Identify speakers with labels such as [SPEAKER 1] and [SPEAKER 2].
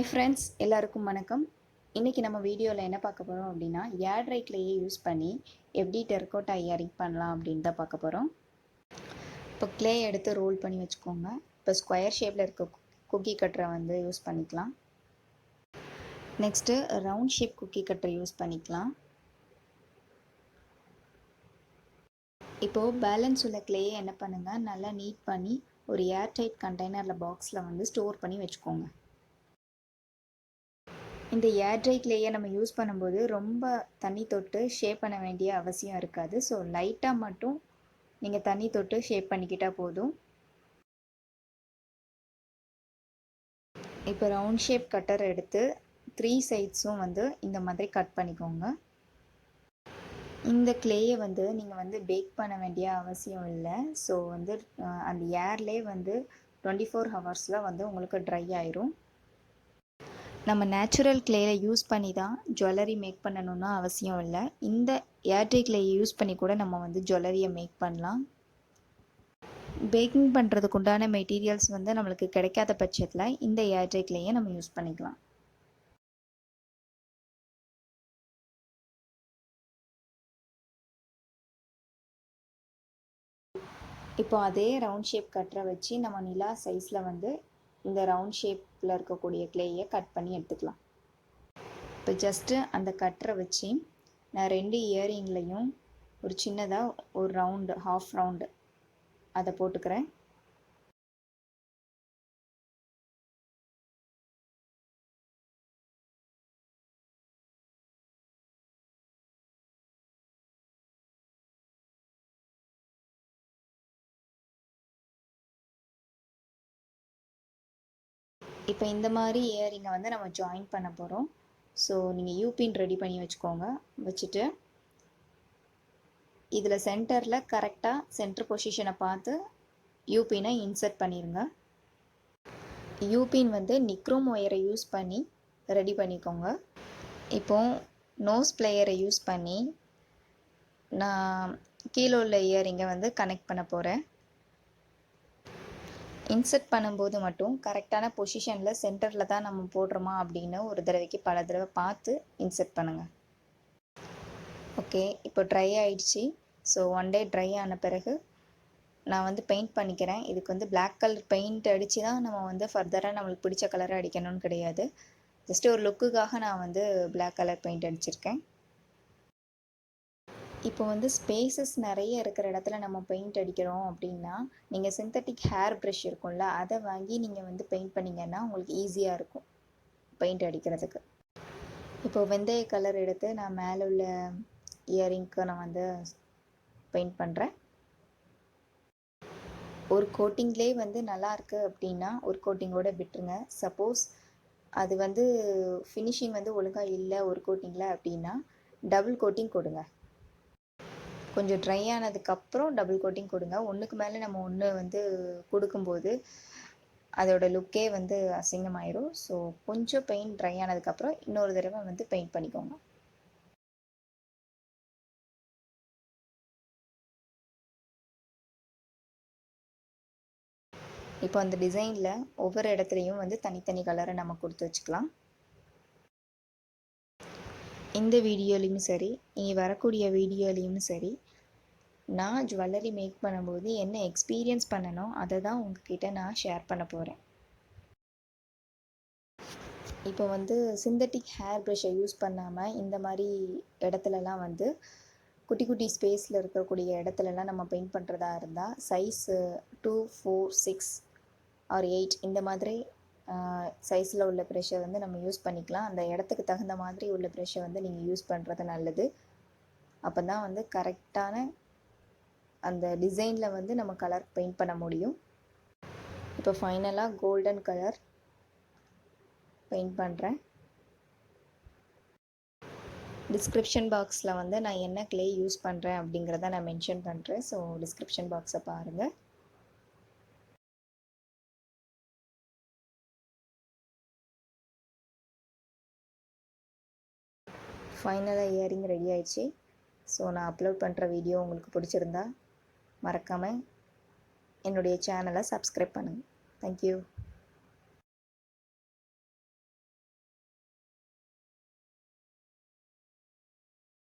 [SPEAKER 1] Hi friends, எல்லாருக்கும் வணக்கம். இன்றைக்கி நம்ம வீடியோவில் என்ன பார்க்க போகிறோம் அப்படின்னா, ஏர் ட்ரை கிளேயை யூஸ் பண்ணி எப்படி டெரகோட்டா இயரிங் பண்ணலாம் அப்படின்னு தான் பார்க்க போகிறோம். இப்போ கிளே எடுத்து ரோல் பண்ணி வச்சுக்கோங்க. இப்போ ஸ்கொயர் ஷேப்பில் இருக்க குக்கி கட்டரை வந்து யூஸ் பண்ணிக்கலாம். நெக்ஸ்ட்டு ரவுண்ட் ஷேப் குக்கி கட்டரை யூஸ் பண்ணிக்கலாம். இப்போது பேலன்ஸ் உள்ள கிளேயை என்ன பண்ணுங்கள், நல்லா நீட் பண்ணி ஒரு ஏர் டைட் கண்டெய்னரில் பாக்ஸில் வந்து ஸ்டோர் பண்ணி வச்சுக்கோங்க. இந்த ஏர் ட்ரை கிளேயை நம்ம யூஸ் பண்ணும்போது ரொம்ப தண்ணி தொட்டு ஷேப் பண்ண வேண்டிய அவசியம் இருக்காது. ஸோ லைட்டாக மட்டும் நீங்கள் தண்ணி தொட்டு ஷேப் பண்ணிக்கிட்டால் போதும். இப்போ ரவுண்ட் ஷேப் கட்டர் எடுத்து 3 சைட்ஸும் வந்து இந்த மாதிரி கட் பண்ணிக்கோங்க. இந்த கிளேயை வந்து நீங்கள் வந்து பேக் பண்ண வேண்டிய அவசியம் இல்லை. ஸோ வந்து அந்த ஏர்லேயே வந்து 24 ஹவர்ஸில் வந்து உங்களுக்கு ட்ரை ஆயிரும். நம்ம நேச்சுரல் கிளேயை யூஸ் பண்ணி தான் ஜுவல்லரி மேக் பண்ணணும்னு அவசியம் இல்லை. இந்த ஏர் ட்ரை கிளேயை யூஸ் பண்ணி கூட நம்ம வந்து ஜுவல்லரியை மேக் பண்ணலாம். பேக்கிங் பண்ணுறதுக்கு உண்டான மெட்டீரியல்ஸ் வந்து நம்மளுக்கு கிடைக்காத பட்சத்தில் இந்த ஏர் ட்ரை கிளேயை நம்ம யூஸ் பண்ணிக்கலாம். இப்போ அதே ரவுண்ட் ஷேப் கட்டரை வச்சு நம்ம நிலா சைஸில் வந்து இந்த ரவுண்ட் ஷேப்பில் இருக்கக்கூடிய கிளேயை கட் பண்ணி எடுத்துக்கலாம். இப்போ ஜஸ்ட்டு அந்த கட்டரை வச்சு நான் 2 இயரிங்லையும் ஒரு சின்னதாக ஒரு ரவுண்டு ஹாஃப் ரவுண்டு அதை போட்டுக்கிறேன். இப்போ இந்த மாதிரி இயரிங்கை வந்து நம்ம ஜாயின் பண்ண போகிறோம். ஸோ நீங்கள் யூபின் ரெடி பண்ணி வச்சுக்கோங்க. வச்சுட்டு இதில் சென்டரில் கரெக்டாக சென்டர் பொசிஷனை பார்த்து யூபினை இன்சர்ட் பண்ணிடுங்க. யூபின் வந்து நிக்ரோம் ஒயரை யூஸ் பண்ணி ரெடி பண்ணிக்கோங்க. இப்போது நோஸ் பிளேயரை யூஸ் பண்ணி நான் கீழே உள்ள இயரிங்கை வந்து கனெக்ட் பண்ண போகிறேன். இன்சர்ட் பண்ணும்போது மட்டும் கரெக்டான பொசிஷனில் சென்டரில் தான் நம்ம போடுறோமா அப்படின்னு ஒரு தடவைக்கு பல தடவை பார்த்து இன்சர்ட் பண்ணுங்கள். ஓகே, இப்போ ட்ரை ஆகிடுச்சு. ஸோ 1 டே ட்ரை ஆன பிறகு நான் வந்து பெயிண்ட் பண்ணிக்கிறேன். இதுக்கு வந்து பிளாக் கலர் பெயிண்ட் அடித்து தான் நம்ம வந்து ஃபர்தராக நம்மளுக்கு பிடிச்ச கலரை அடிக்கணும்னு கிடையாது. ஜஸ்ட்டு ஒரு லுக்குக்காக நான் வந்து பிளாக் கலர் பெயிண்ட் அடிச்சிருக்கேன். இப்போ வந்து ஸ்பேசஸ் நிறைய இருக்கிற இடத்துல நம்ம பெயிண்ட் அடிக்கிறோம் அப்படின்னா, நீங்கள் சிந்தட்டிக் ஹேர் ப்ரஷ் இருக்கும்ல, அதை வாங்கி நீங்கள் வந்து பெயிண்ட் பண்ணிங்கன்னா உங்களுக்கு ஈஸியாக இருக்கும் பெயிண்ட் அடிக்கிறதுக்கு. இப்போ வெந்தய கலர் எடுத்து நான் மேலே உள்ள இயரிங்க்கு நான் வந்து பெயிண்ட் பண்ணுறேன். ஒரு கோட்டிங்லேயே வந்து நல்லாயிருக்கு அப்படின்னா ஒரு கோட்டிங்கோடு விட்டுருங்க. சப்போஸ் அது வந்து ஃபினிஷிங் வந்து ஒழுங்காக இல்லை ஒரு கோட்டிங்கில் அப்படின்னா டபுள் கோட்டிங் கொடுங்க. கொஞ்சம் ட்ரை ஆனதுக்கப்புறம் டபுள் கோட்டிங் கொடுங்க. ஒன்றுக்கு மேலே நம்ம ஒன்று வந்து கொடுக்கும்போது அதோட லுக்கே வந்து அசிங்கமாயிரும். ஸோ கொஞ்சம் பெயிண்ட் ட்ரை ஆனதுக்கப்புறம் இன்னொரு தடவை வந்து பெயிண்ட் பண்ணிக்கோங்க. இப்போ அந்த டிசைனில் ஒவ்வொரு இடத்துலையும் வந்து தனித்தனி கலரை நம்ம கொடுத்து வச்சுக்கலாம். இந்த வீடியோலையும் சரி, இனி வரக்கூடிய வீடியோலையும் சரி, நான் ஜுவல்லரி மேக் பண்ணும்போது என்ன எக்ஸ்பீரியன்ஸ் பண்ணனோ அதை தான் உங்ககிட்ட நான் ஷேர் பண்ண போகிறேன். இப்போ வந்து சிந்தட்டிக் ஹேர் ப்ரஷ்ஷை யூஸ் பண்ணாமல் இந்த மாதிரி இடத்துலலாம் வந்து குட்டி குட்டி ஸ்பேஸில் இருக்கக்கூடிய இடத்துலலாம் நம்ம பெயிண்ட் பண்ணுறதா இருந்தால் சைஸு 2, 4, 6 ஆர் 8 இந்த மாதிரி சைஸில் உள்ள ப்ரெஷ்ஷை வந்து நம்ம யூஸ் பண்ணிக்கலாம். அந்த இடத்துக்கு தகுந்த மாதிரி உள்ள ப்ரெஷ்ஷை வந்து நீங்கள் யூஸ் பண்ணுறது நல்லது. அப்போ தான் வந்து கரெக்டான அந்த டிசைனில் வந்து நம்ம கலர் பெயிண்ட் பண்ண முடியும். இப்போ ஃபைனலாக கோல்டன் கலர் பெயிண்ட் பண்ணுறேன். டிஸ்கிரிப்ஷன் பாக்ஸில் வந்து நான் என்ன கிளே யூஸ் பண்ணுறேன் அப்படிங்கிறத நான் மென்ஷன் பண்ணுறேன். ஸோ டிஸ்கிரிப்ஷன் பாக்ஸை பாருங்கள். ஃபைனலாக இயரிங் ரெடி ஆயிடுச்சு. ஸோ நான் அப்லோட் பண்ணுற வீடியோ உங்களுக்கு பிடிச்சிருந்தா மறக்காமல் என்னுடைய சேனலை சப்ஸ்கிரைப் பண்ணுங்கள். தேங்க்யூ.